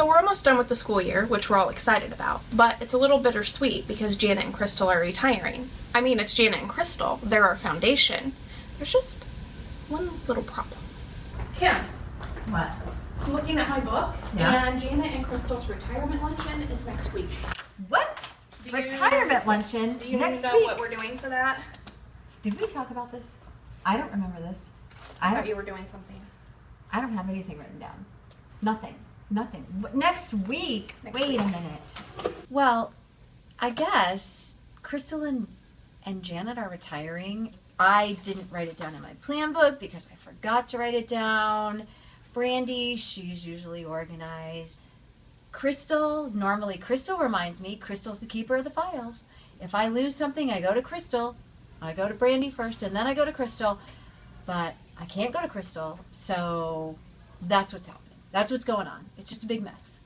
So we're almost done with the school year, which we're all excited about, but it's a little bittersweet because Janet and Crystal are retiring. I mean, it's Janet and Crystal. They're our foundation. There's just one little problem. Kim. What? I'm looking at my book, Yeah. and Janet and Crystal's retirement luncheon is next week. What? Retirement luncheon Do you next know week? what we're doing for that? Did we talk about this? I don't remember this. I thought you were doing something. I don't have anything written down. Nothing. Next week? Wait a minute. Well, I guess Crystal and Janet are retiring. I didn't write it down in my plan book because I forgot to write it down. Brandy, she's usually organized. Normally Crystal reminds me. Crystal's the keeper of the files. If I lose something, I go to Crystal. I go to Brandy first, and then I go to Crystal. But I can't go to Crystal, so that's what's happening. That's what's going on. It's just a big mess.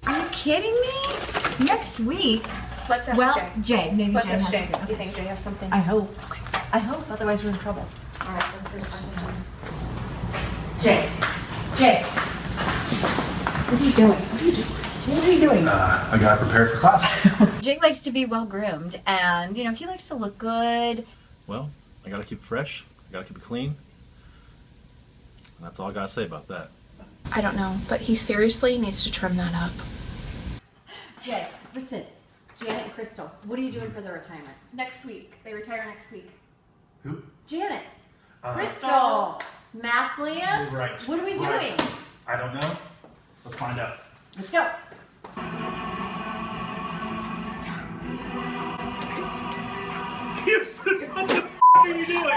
Are you kidding me? Next week, Let's ask Jay. Maybe Let's Jay ask has Jay. something. You think Jay has something? I hope. Otherwise we're in trouble. All right, let's respond to him. Jay. What are you doing? Jay, what are you doing? I got prepared for class. Jake likes to be well groomed, and he likes to look good. Well, I gotta keep it fresh. I gotta keep it clean. And that's all I gotta say about that. I don't know, but he seriously needs to trim that up. Jay, listen. Janet and Crystal, what are you doing for their retirement? Next week. They retire next week. Who? Janet. Crystal. Math Liam? Right. What are we doing? Right. I don't know. Let's find out. Let's go. Houston, what the are you doing?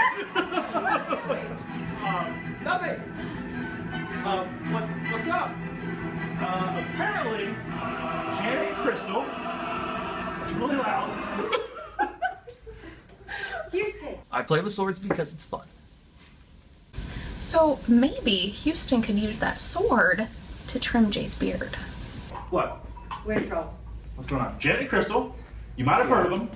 Nothing. What's up? Apparently, Janet and Crystal, it's really loud. Houston. I play with swords because it's fun. So maybe Houston could use that sword to trim Jay's beard. What? We're in trouble. What's going on? Janet and Crystal, you might have heard of them.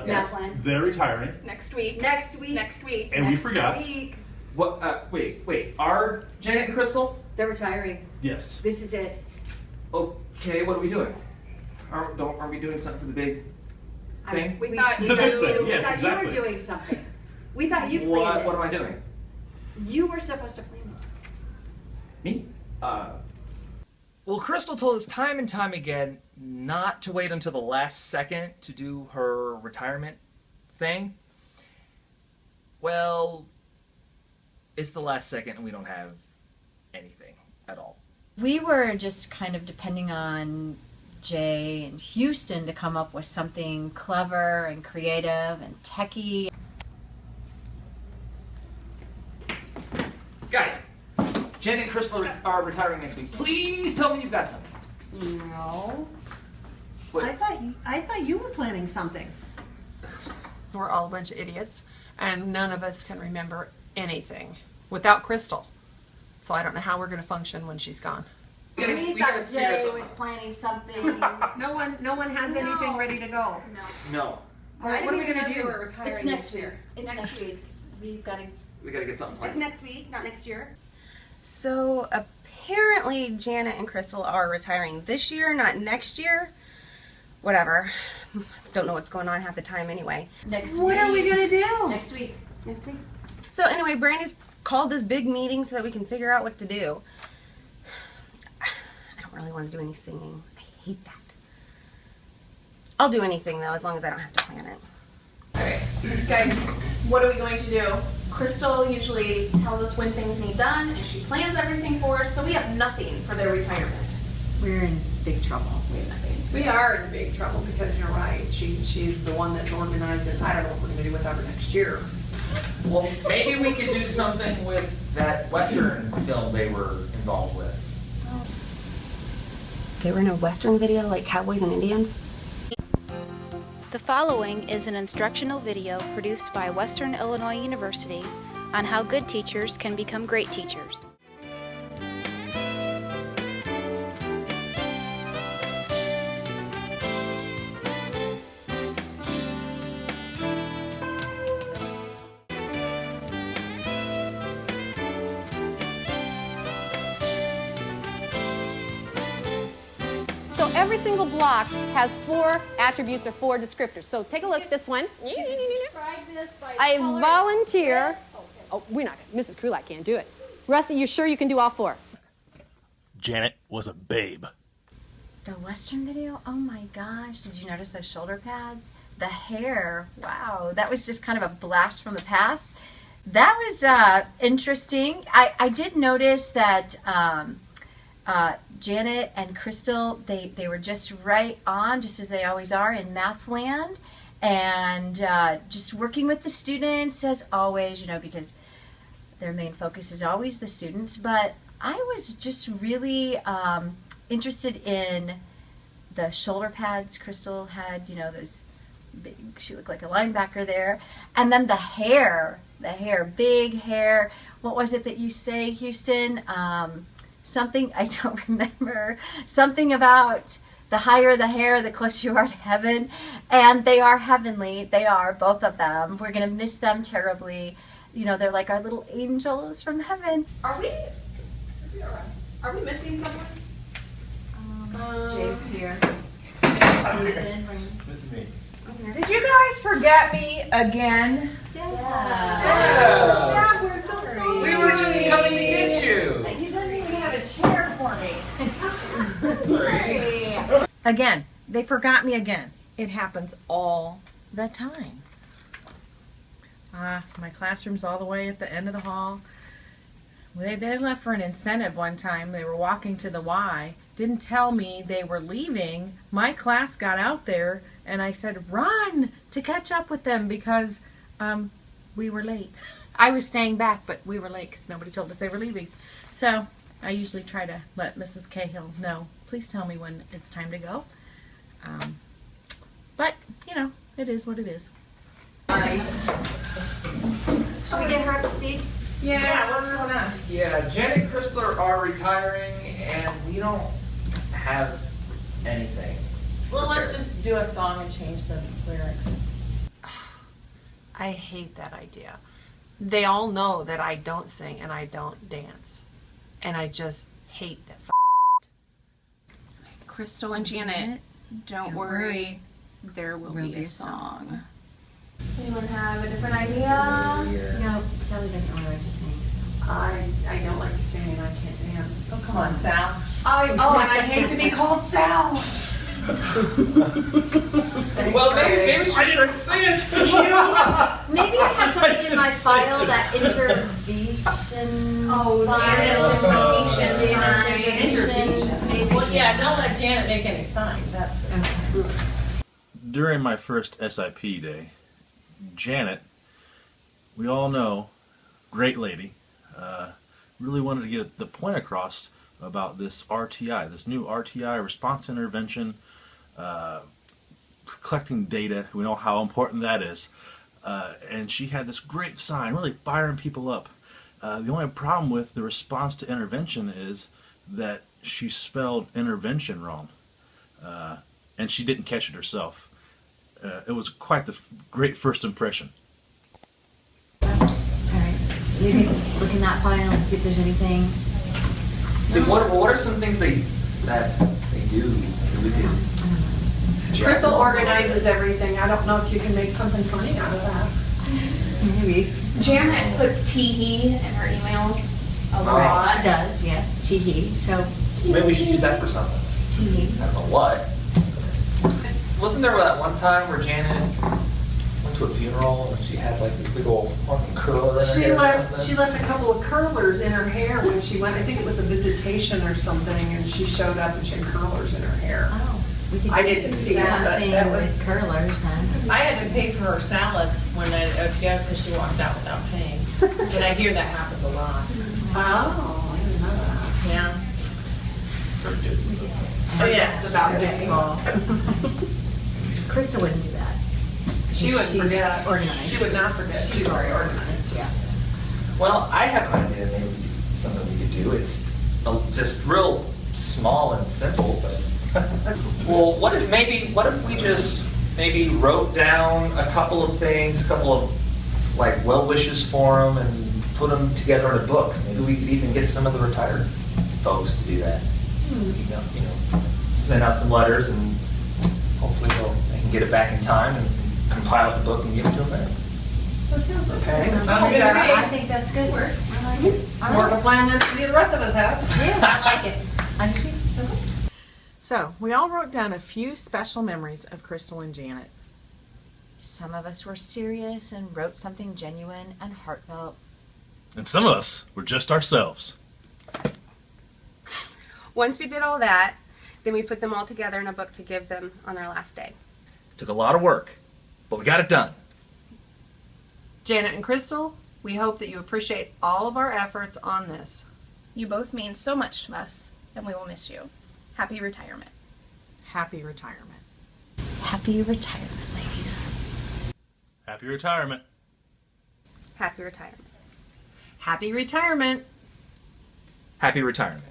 Yes. They're retiring. Next week. Next week. Next week. And we forgot. Week. What? Wait. Are Janet and Crystal? They're retiring. Yes. This is it. Okay. What are we doing? Are we doing something for the big thing? We thought you The big knew. thing, We yes, thought exactly. you were doing something. We thought you planned it. What am I doing? You were supposed to plan it. Me? Well, Crystal told us time and time again not to wait until the last second to do her retirement thing. Well, it's the last second and we don't have anything at all. We were just kind of depending on Jay and Houston to come up with something clever and creative and techie. Guys, Janet and Crystal are retiring next week. Please tell me you've got something. No. What? I thought you were planning something. We're all a bunch of idiots, and none of us can remember anything without Crystal. So I don't know how we're going to function when she's gone. We gotta figure it out. planning something. No one has anything ready to go. No. All right, what are we gonna do? It's next week. It's next week. We've got to. We gotta get something It's planned. next week, not next year. So apparently Janet and Crystal are retiring this year, not next year. Whatever. Don't know what's going on half the time anyway. Next What week. are we gonna do? Next week. Next week? So anyway, Brandy's called this big meeting so that we can figure out what to do. I don't really want to do any singing. I hate that. I'll do anything though, as long as I don't have to plan it. Alright, guys, what are we going to do? Crystal usually tells us when things need done, and she plans everything for us, so we have nothing for their retirement. We're in big trouble. We have nothing. We are in big trouble because you're right. She's the one that's organized, and I don't know what we're going to do without her next year. Well, maybe we could do something with that Western film they were involved with. They were in a Western video like Cowboys and Indians. The following is an instructional video produced by Western Illinois University on how good teachers can become great teachers. So every single block has 4 attributes or 4 descriptors. So take a look at this one. I volunteer. Oh, we're not going to. Mrs. Krulak can't do it. Rusty, you sure you can do all 4? Janet was a babe. The Western video, oh my gosh, did you notice those shoulder pads? The hair, wow, that was just kind of a blast from the past. That was interesting. I did notice that Janet and Crystal, they were just right on, just as they always are in math land, and just working with the students as always, you know, because their main focus is always the students. But I was just really interested in the shoulder pads Crystal had, you know, those big, she looked like a linebacker there. And then the hair, big hair. What was it that you say, Houston? Something, I don't remember, something about the higher the hair, the closer you are to heaven. And they are heavenly, they are, both of them. We're gonna miss them terribly. You know, they're like our little angels from heaven. Are we missing someone? Jay's here. Houston. With me. Did you guys forget me again? Dad, we're so sorry. We were just coming to get you. You didn't even have a chair for me. Again, they forgot me again. It happens all the time. My classroom's all the way at the end of the hall. They left for an incentive one time. They were walking to the Y. Didn't tell me they were leaving. My class got out there, and I said, run to catch up with them because we were late. I was staying back, but we were late because nobody told us they were leaving. So I usually try to let Mrs. Cahill know, please tell me when it's time to go. But, you know, it is what it is. Should we get her up to speed? Yeah, what's going on? Yeah, Janet and Crystal are retiring, and we don't have anything. Well, let's just do a song and change the lyrics. I hate that idea. They all know that I don't sing and I don't dance. And I just hate that. Crystal and Janet, don't worry, there will be a song. Anyone have a different idea? No, Sally doesn't really like to sing. I don't like to sing and I can't dance. Oh, come on, Sal. And I hate to be called Sal. Well, maybe she should sing. Maybe I have something in my file that intervention. Oh, Janet's interventions. Maybe. Well, yeah, don't let Janet make any signs. That's for sure. During my first SIP day, Janet, we all know, great lady, really wanted to get the point across about this RTI, this new RTI, response to intervention, collecting data. We know how important that is. And she had this great sign, really firing people up. The only problem with the response to intervention is that she spelled intervention wrong. And she didn't catch it herself. It was quite the great first impression. All right. Maybe look in that file and see if there's anything. So what are some things that they do that we can? Crystal organizes everything. I don't know if you can make something funny out of that. Maybe. Janet puts tee-hee in her emails a lot. Right, she does, yes. Tee-hee. So, Maybe we should use that for something. tee-hee. I don't know what. Wasn't there that one time where Janet went to a funeral and she had like this big old fucking curler in her She hair or left something? she left a couple of curlers in her hair when she went. I think it was a visitation or something, and she showed up and she had curlers in her hair. Oh, we could I do didn't see that, but something that with was- curlers then. I had to pay for her salad when I because she walked out without paying. And I hear that happens a lot. Oh, I didn't know that. Yeah. Very good. Oh yeah, it's about Baseball. Krista wouldn't do that. She wouldn't She's forget. organized. She would not forget. She's very organized. Yeah. Well, I have an idea, maybe something we could do. It's just real small and simple, but well, what if we just maybe wrote down a couple of things, a couple of like well wishes for them, and put them together in a book. Maybe we could even get some of the retired folks to do that. You know, send out some letters, and hopefully they can get it back in time and compile the book and give it to them there. That sounds okay. I think that's good. I like it. More of a plan than the rest of us have. Yeah, I like it. I do too. So, we all wrote down a few special memories of Crystal and Janet. Some of us were serious and wrote something genuine and heartfelt. And some of us were just ourselves. Once we did all that, then we put them all together in a book to give them on their last day. Took a lot of work, but we got it done. Janet and Crystal, we hope that you appreciate all of our efforts on this. You both mean so much to us, and we will miss you. Happy retirement. Happy retirement. Happy retirement, ladies. Happy retirement. Happy retirement. Happy retirement. Happy retirement.